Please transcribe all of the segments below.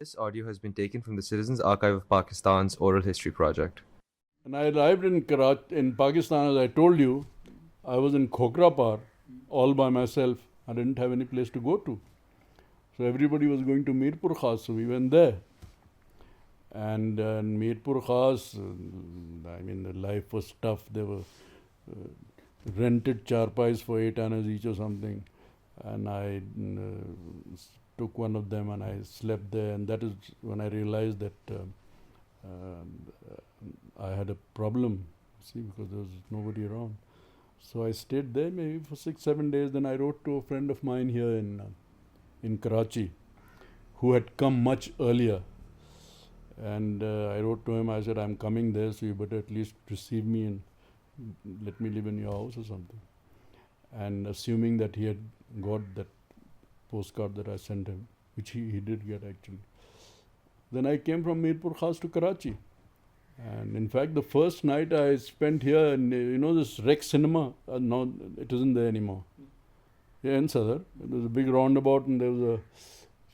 This audio has been taken from the Citizens Archive of Pakistan's Oral History Project. And I arrived in in Pakistan, as I told you. I was in Khokrapar all by myself. I didn't have any place to go to. So everybody was going to Mirpur Khas, so we went there. And in Mirpur Khas, the life was tough. There were rented charpais for 8 annas each or something. And I took one of them and I slept there. And that is when I realized that I had a problem, because there was nobody around. So I stayed there maybe for 6-7 days. Then I wrote to a friend of mine here in Karachi, who had come much earlier. And I wrote to him, I said, I'm coming there, so you better at least receive me and let me live in your house or something. And assuming that he had got that postcard that I sent him, which he did get actually. Then I came from Mirpur Khas to Karachi. And in fact, the first night I spent here, in, this Rex Cinema, no, it isn't there anymore. Yeah, in Sadar. There was a big roundabout and there was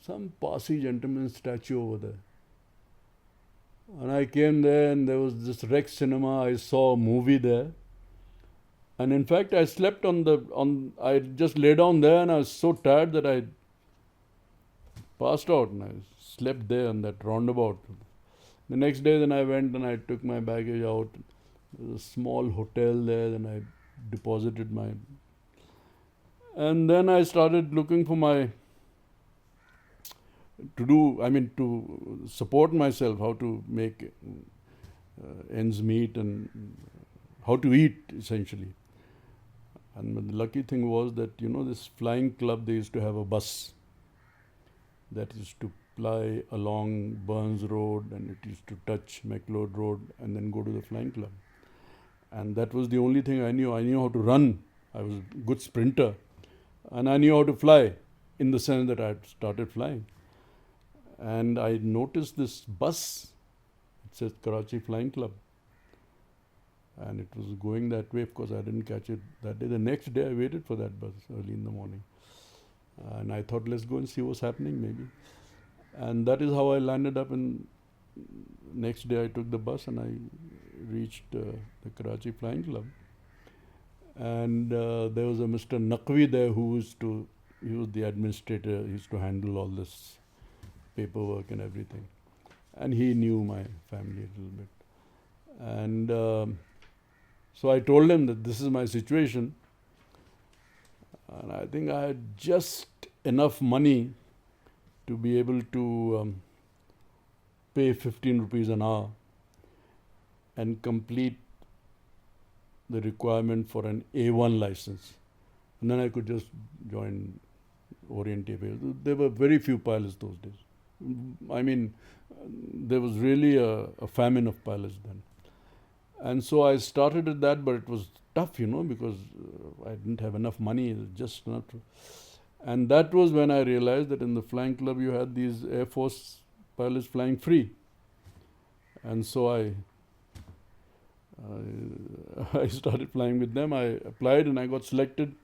some Parsi gentleman's statue over there. And I came there and there was this Rex Cinema. I saw a movie there. And in fact, I slept I just lay down there and I was so tired that I passed out and I slept there on that roundabout. The next day then I went and I took my baggage out. There was a small hotel there, then I deposited my... And then I started looking for to support myself, how to make ends meet and how to eat essentially. And the lucky thing was that, this flying club, they used to have a bus that used to fly along Burns Road and it used to touch McLeod Road and then go to the flying club. And that was the only thing I knew. I knew how to run. I was a good sprinter. And I knew how to fly in the sense that I had started flying. And I noticed this bus. It says Karachi Flying Club. And it was going that way. Of course, I didn't catch it that day. The next day, I waited for that bus early in the morning. And I thought, let's go and see what's happening maybe. And that is how I landed up in... Next day, I took the bus and I reached the Karachi Flying Club. And there was a Mr. Naqvi there he was the administrator. He used to handle all this paperwork and everything. And he knew my family a little bit. And so I told him that this is my situation. And I think I had just enough money to be able to pay 15 rupees an hour and complete the requirement for an A1 license. And then I could just join Orient Airways. There were very few pilots those days. There was really a famine of pilots then. And so I started at that, but it was tough, because I didn't have enough money, just not. And that was when I realized that in the flying club you had these Air Force pilots flying free. And so I started flying with them. I applied and I got selected.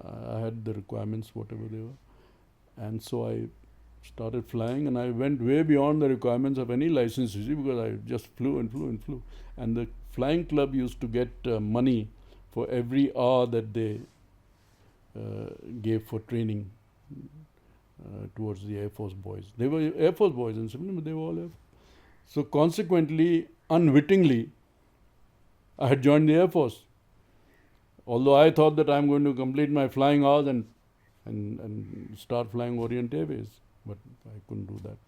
I had the requirements, whatever they were. And so I started flying and I went way beyond the requirements of any license, because I just flew and flew and flew. And the flying club used to get money for every hour that they gave for training towards the Air Force boys. They were Air Force boys in Simla, but they were all Air Force. So consequently, unwittingly, I had joined the Air Force. Although I thought that I'm going to complete my flying hours and start flying Orient Airways, but I couldn't do that.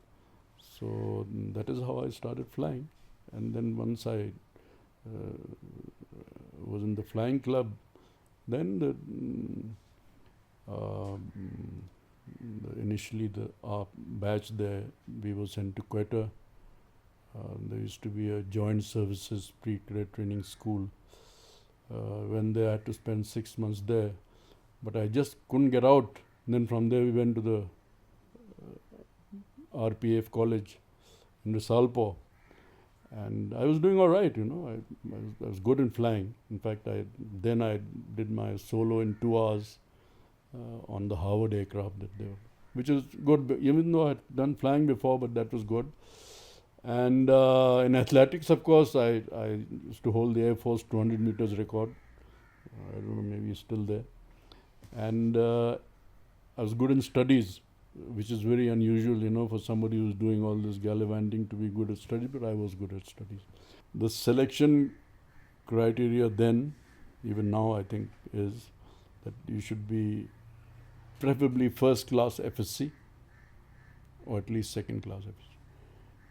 So that is how I started flying. And then once I was in the flying club, then initially our batch there, we were sent to Quetta. There used to be a joint services pre-cadet training school. When they had to spend 6 months there. But I just couldn't get out. And then from there we went to the RPF college in Risalpur. And I was doing all right, I was good in flying. In fact, I did my solo in 2 hours on the Harvard aircraft that they were. which is good, even though I had done flying before, but that was good. And in athletics, of course, I used to hold the Air Force 200 meters record. I don't know, maybe it's still there. And I was good in studies, which is very unusual, for somebody who's doing all this gallivanting to be good at studies, but I was good at studies. The selection criteria then, even now I think, is that you should be preferably first class FSC or at least second class FSC.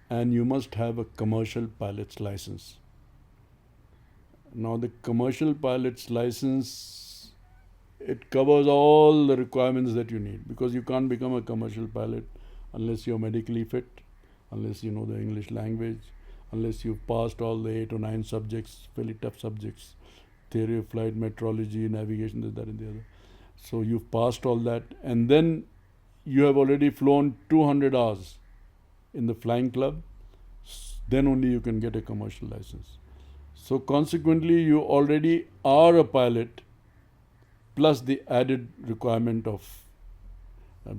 And you must have a commercial pilot's license. Now the commercial pilot's license, it covers all the requirements that you need, because you can't become a commercial pilot unless you're medically fit, unless you know the English language, unless you've passed all the 8 or 9 subjects, fairly tough subjects, theory of flight, metrology, navigation, this, that and the other. So you've passed all that, and then you have already flown 200 hours in the flying club, then only you can get a commercial license. So consequently, you already are a pilot, plus the added requirement of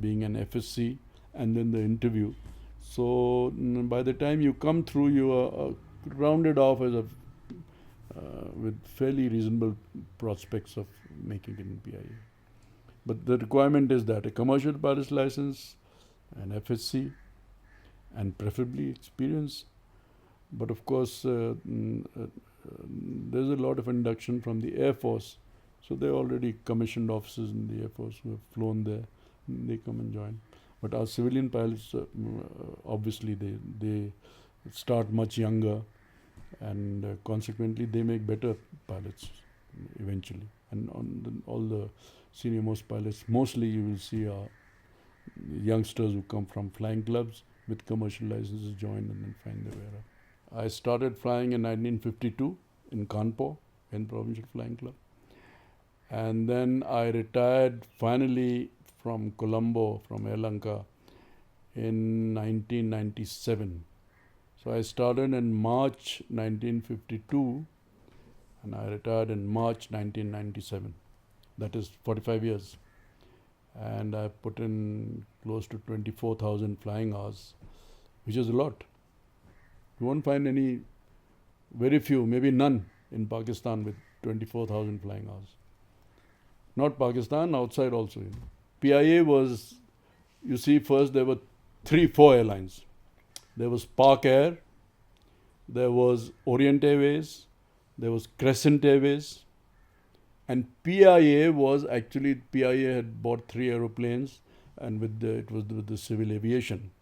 being an FSC, and then the interview. So by the time you come through, you are rounded off as with fairly reasonable prospects of making it in PIA. But the requirement is that a commercial pilot's license, an FSC, and preferably experience. But of course, there's a lot of induction from the Air Force. So they're already commissioned officers in the Air Force who have flown there. They come and join. But our civilian pilots, obviously, they start much younger, and consequently, they make better pilots eventually. And all the senior most pilots, mostly you will see are youngsters who come from flying clubs with commercial licenses, join and then find their way up. I started flying in 1952 in Kanpur, in Provincial Flying Club. And then I retired finally from Colombo, from Air Lanka, in 1997. So I started in March 1952 and I retired in March 1997. That is 45 years. And I put in close to 24,000 flying hours, which is a lot. You won't find any, very few, maybe none in Pakistan with 24,000 flying hours. Not Pakistan, outside also. PIA was, you see, first there were 3-4 airlines. There was Park Air, there was Orient Airways, there was Crescent Airways, and PIA was actually, PIA had bought 3 aeroplanes, and it was with the civil aviation,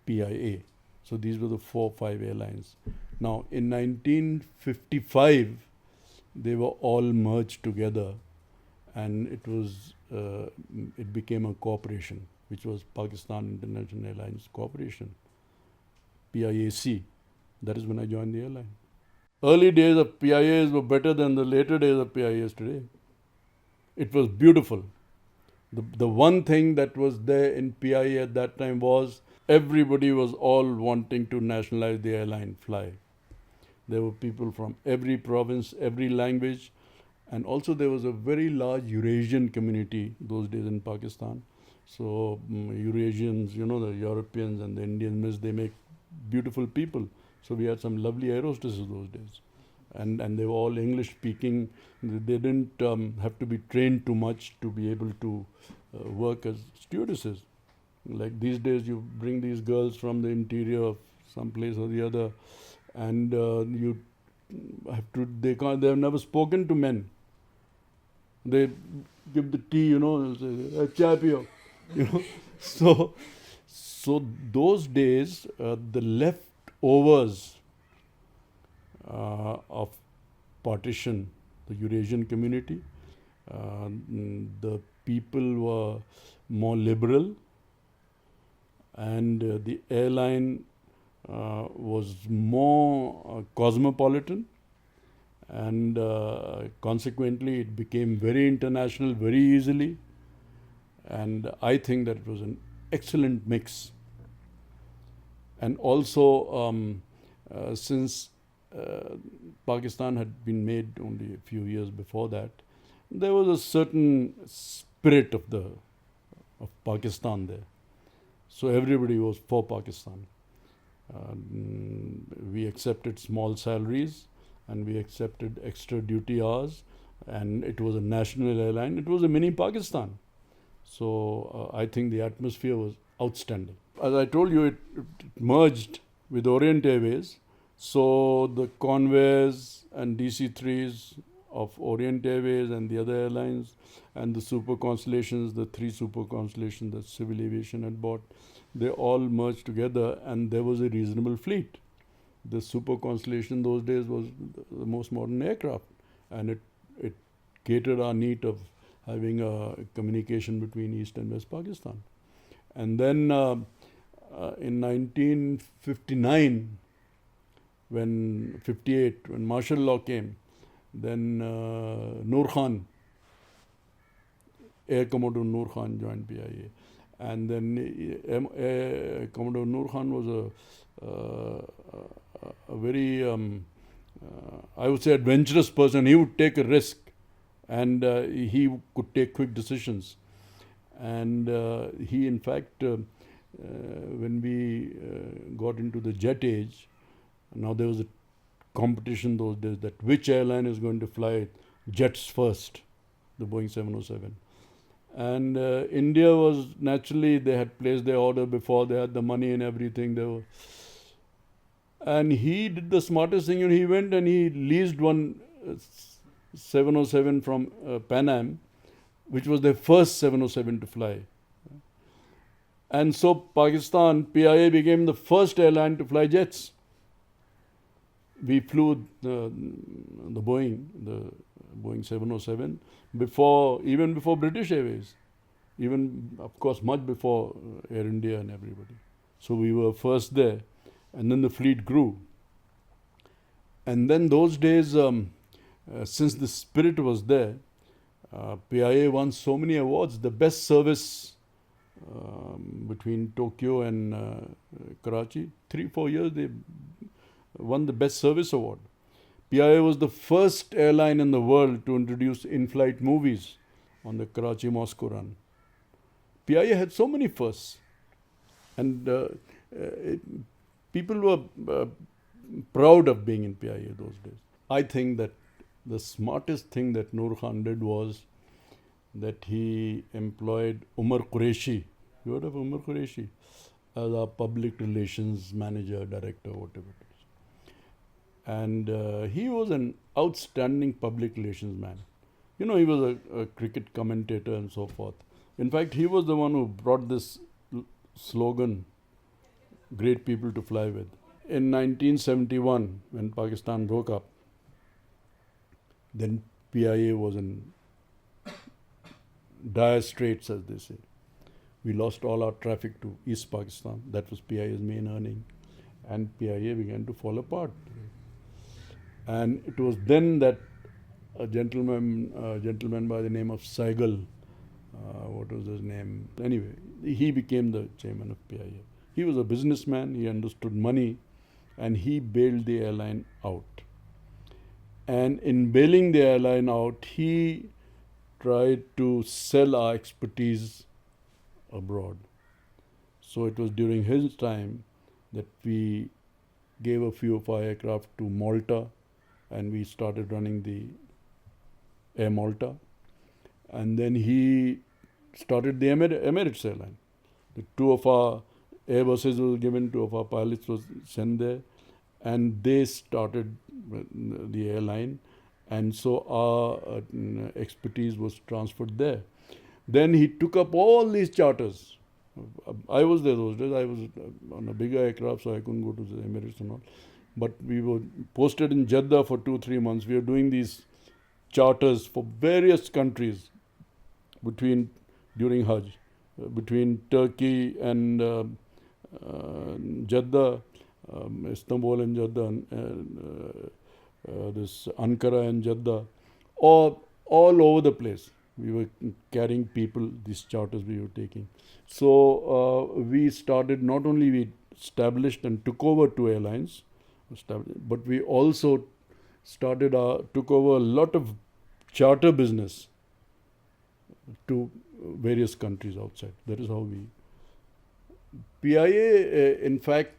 PIA. So these were the 4-5 airlines. Now in 1955, they were all merged together, and it became a corporation, which was Pakistan International Airlines Corporation, PIAC. That is when I joined the airline. Early days of PIAs were better than the later days of PIAs today. It was beautiful. The one thing that was there in PIA at that time was everybody was all wanting to nationalize the airline, fly. There were people from every province, every language, and also there was a very large Eurasian community those days in Pakistan. So Eurasians, the Europeans and the Indians, they make beautiful people. So we had some lovely air hostesses those days. And they were all English speaking. They didn't have to be trained too much to be able to work as stewardesses. Like these days, you bring these girls from the interior of some place or the other, and you have to. They have never spoken to men. They give the tea, say, chai piyo, So those days, the leftovers of partition, the Eurasian community, the people were more liberal, and the airline was more cosmopolitan, and consequently it became very international very easily, and I think that it was an excellent mix. And also since Pakistan had been made only a few years before that, there was a certain spirit of of Pakistan there. So everybody was for Pakistan. We accepted small salaries and we accepted extra duty hours, and it was a national airline. It was a mini Pakistan. So I think the atmosphere was outstanding. As I told you, it merged with Orient Airways. So the Convays and DC-3s of Orient Airways and the other airlines and the Super Constellations, the 3 Super Constellations that civil aviation had bought, they all merged together and there was a reasonable fleet. The Super Constellation those days was the most modern aircraft, and it catered our need of having a communication between East and West Pakistan. And then in 1959, when 58, when martial law came, then Noor Khan, Air Commodore Noor Khan joined PIA. And then Commodore Noor Khan was a very, I would say, adventurous person. He would take a risk and he could take quick decisions. And he, in fact, when we got into the jet age, now there was a competition those days that which airline is going to fly jets first, the Boeing 707. And India was naturally, they had placed their order before, they had the money and everything. And he did the smartest thing, and he went and he leased one 707 from Pan Am, which was their first 707 to fly. And so Pakistan, PIA became the first airline to fly jets. We flew the Boeing 707 even before British Airways, even of course much before Air India and everybody. So we were first there, and then the fleet grew. And then those days, since the spirit was there, PIA won so many awards. The best service between Tokyo and Karachi, 3-4 years they won the best service award. PIA was the first airline in the world to introduce in-flight movies on the Karachi-Moscow run. PIA had so many firsts, and people were proud of being in PIA those days. I think that the smartest thing that Noor Khan did was that he employed Umar Qureshi. You heard of Umar Qureshi? As our public relations manager, director, whatever it is. And he was an outstanding public relations man. You know, he was a cricket commentator and so forth. In fact, he was the one who brought this slogan, great people to fly with. In 1971, when Pakistan broke up, then PIA was in dire straits, as they say. We lost all our traffic to East Pakistan. That was PIA's main earning. And PIA began to fall apart. And it was then that a gentleman by the name of Saigal, what was his name? Anyway, he became the chairman of PIA. He was a businessman, he understood money, and he bailed the airline out. And in bailing the airline out, he tried to sell our expertise abroad. So it was during his time that we gave a few of our aircraft to Malta, and we started running the Air Malta. And then he started the Emirates airline. The 2 of our Airbuses were given, 2 of our pilots was sent there, and they started the airline. And so our expertise was transferred there. Then he took up all these charters. I was there those days. I was on a bigger aircraft, so I couldn't go to the Emirates and all. But we were posted in Jeddah for 2-3 months. We were doing these charters for various countries during Hajj, between Turkey and Jeddah, Istanbul and Jeddah, this Ankara and Jeddah, all over the place. We were carrying people, these charters we were taking. So we started, not only we established and took over 2 airlines, but we also took over a lot of charter business to various countries outside. That is how we... PIA, in fact,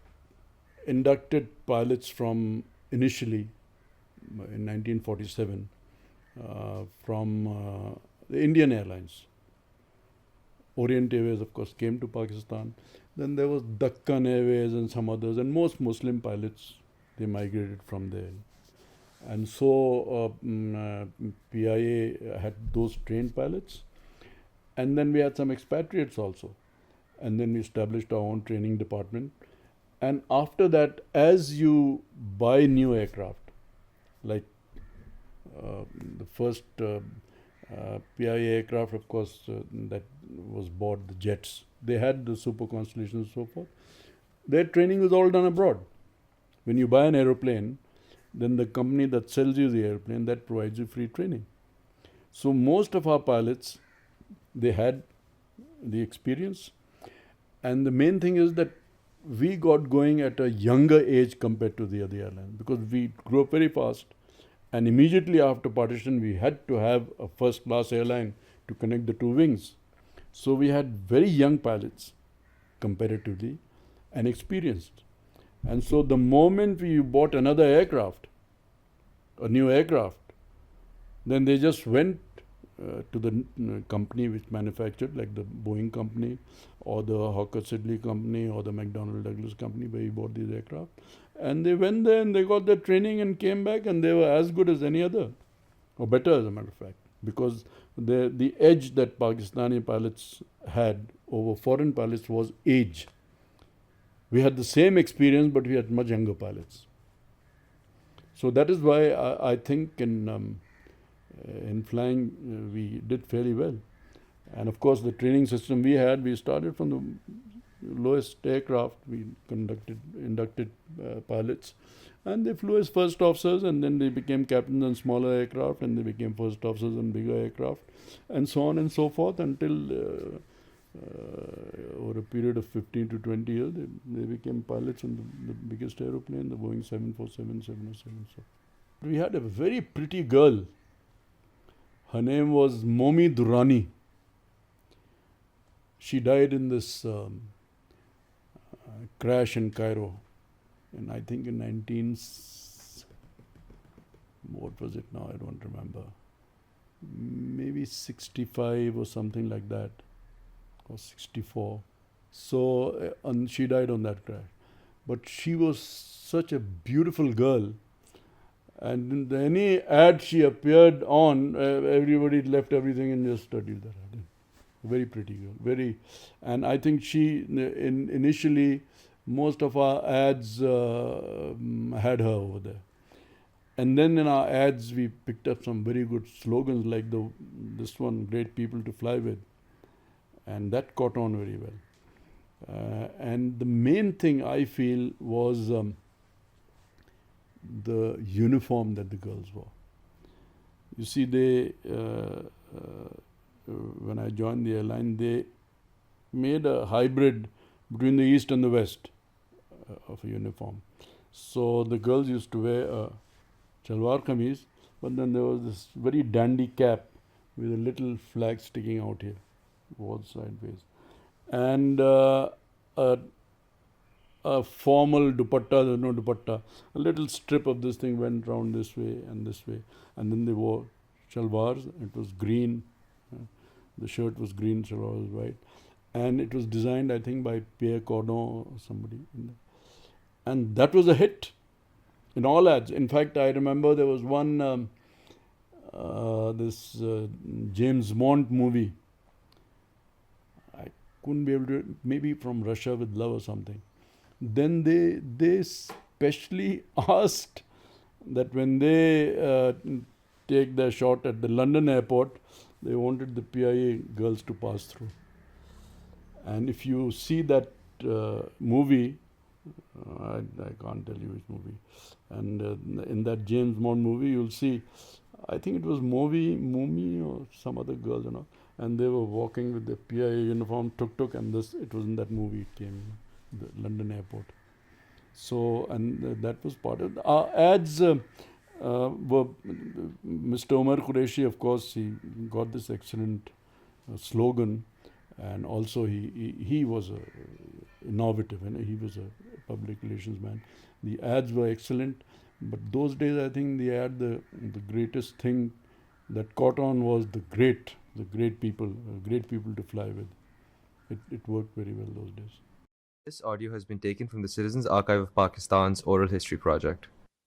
inducted pilots from initially in 1947 from the Indian Airlines. Orient Airways, of course, came to Pakistan. Then there was Deccan Airways and some others, and most Muslim pilots, they migrated from there. And so PIA had those trained pilots. And then we had some expatriates also. And then we established our own training department. And after that, as you buy new aircraft, like the first PIA aircraft, of course, that was bought, the jets, they had the Super Constellation and so forth. Their training was all done abroad. When you buy an aeroplane, then the company that sells you the airplane, that provides you free training. So most of our pilots, they had the experience. And the main thing is that we got going at a younger age compared to the other airlines, because we grew up very fast. And immediately after partition, we had to have a first-class airline to connect the two wings. So we had very young pilots, comparatively, and experienced. And so the moment we bought another aircraft, a new aircraft, then they just went to the company which manufactured, like the Boeing company, or the Hawker Siddeley company, or the McDonnell Douglas company, where we bought these aircraft. And they went there and they got their training and came back, and they were as good as any other, or better, as a matter of fact, because the edge that Pakistani pilots had over foreign pilots was age. We had the same experience, but we had much younger pilots. So that is why I think in flying we did fairly well. And of course, the training system we had, we started from the lowest aircraft. We inducted pilots, and they flew as first officers, and then they became captains on smaller aircraft, and they became first officers on bigger aircraft, and so on and so forth, until over a period of 15 to 20 years, they became pilots on the biggest aeroplane, the Boeing 747, 707. So we had a very pretty girl. Her name was Momi Durrani. She died in this crash in Cairo, and I think in what was it now? I don't remember. Maybe 65 or something like that, or 64. So she died on that crash. But she was such a beautiful girl. And in any ad she appeared on, everybody left everything and just studied that ad. Very pretty girl, and I think she, initially, most of our ads had her over there. And then in our ads, we picked up some very good slogans like this one, "Great People to Fly With." And that caught on very well. And the main thing I feel was the uniform that the girls wore. You see, when I joined the airline, they made a hybrid between the East and the West of a uniform. So the girls used to wear a shalwar kameez, but then there was this very dandy cap with a little flag sticking out here, both sideways. And a formal dupatta, no dupatta, a little strip of this thing went round this way. And then they wore shalwars. It was green. The shirt was green, shalwar was white. And it was designed, I think, by Pierre Cordon or somebody. And that was a hit in all ads. In fact, I remember there was one, James Bond movie. I couldn't be able to, maybe From Russia with Love or something. Then they specially asked that when they take their shot at the London airport, they wanted the PIA girls to pass through. And if you see that movie, I can't tell you which movie, and in that James Bond movie, you'll see, I think it was Mumi or some other girls, and they were walking with the PIA uniform, tuk-tuk, and it was in that movie, it came, the London airport. So, and that was part of our ads. Were Mr. Umar Qureshi, of course, he got this excellent slogan, and also he was innovative, and he was a public relations man. The ads were excellent, but those days I think the greatest thing that caught on was the great people to fly with. It worked very well those days. This audio has been taken from the Citizens Archive of Pakistan's Oral History Project.